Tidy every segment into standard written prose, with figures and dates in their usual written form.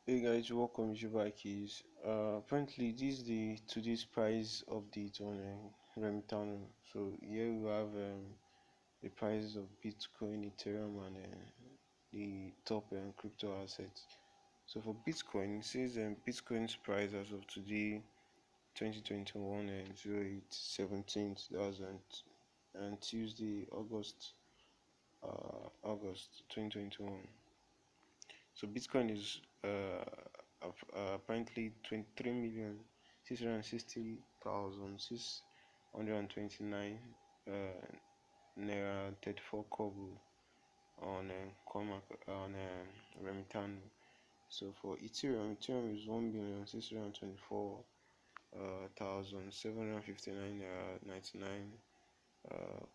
Hey guys, welcome to Akahilz. Apparently, this is the today's price update on Remitano. So here we have the prices of Bitcoin, Ethereum, and the top crypto assets. So for Bitcoin, it says Bitcoin's price as of today, 2021, and 08/17th, that was on Tuesday, August 2021. So Bitcoin is apparently 23,660,629 Naira 34 kobo on Remitano. So for Ethereum is 1,624,759 Naira 99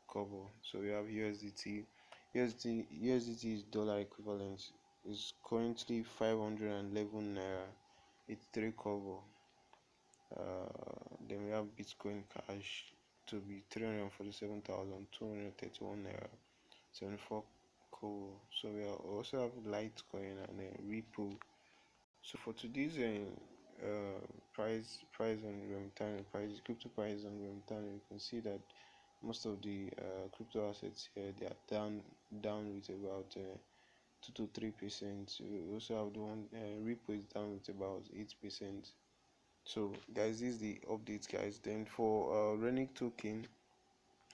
kobo. So we have USDT. USDT is dollar equivalent is currently 511 Naira 83 kobo. Then we have Bitcoin Cash to be 347,231 Naira 74 kobo. So we also have Litecoin and Ripple. So for today's price on Remitano, crypto price on Remitano, you can see that most of the crypto assets here, they are down with about 2 to 3%. We also have the one Ripple is down with about 8%. So guys, this is the update, guys. Then for RENEC token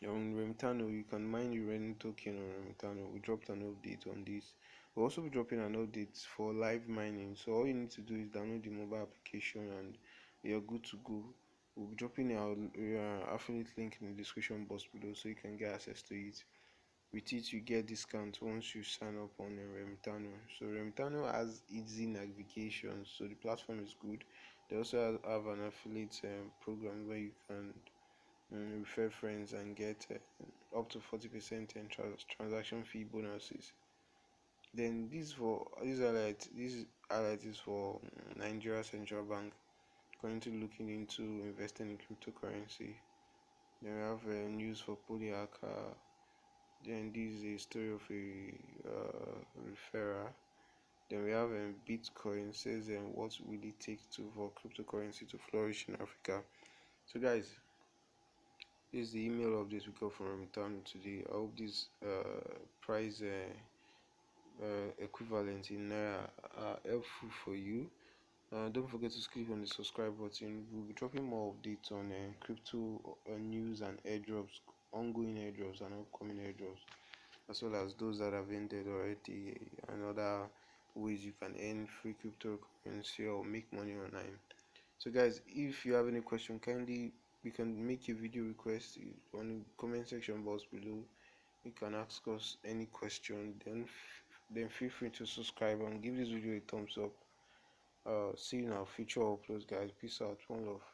on Remitano, you can mine your RENEC token on Remitano. We dropped an update on this. We'll also be dropping an update for live mining. So all you need to do is download the mobile application and you're good to go. We'll be dropping our affiliate link in the description box below so you can get access to it. With it, you get discount once you sign up on Remitano. So Remitano has easy navigation, so the platform is good. They also have an affiliate program where you can refer friends and get up to 40% in transaction fee bonuses. Then this highlight is for Nigeria Central Bank currently looking into investing in cryptocurrency. Then we have news for Polyaka. Then this is a story of a referrer. Then we have Bitcoin says what will it take for cryptocurrency to flourish in Africa. So guys, this is the email update we got from Remitano today. I hope this price equivalent in Naira are helpful for you. Don't forget to click on the subscribe button. We'll be dropping more updates on crypto news and airdrops, ongoing airdrops and upcoming airdrops, as well as those that have ended already and other ways you can earn free cryptocurrency or make money online. So guys, if you have any question, kindly you can make a video request on the comment section box below. You can ask us any question, then feel free to subscribe and give this video a thumbs up. See you in our future uploads, guys. Peace out. One love.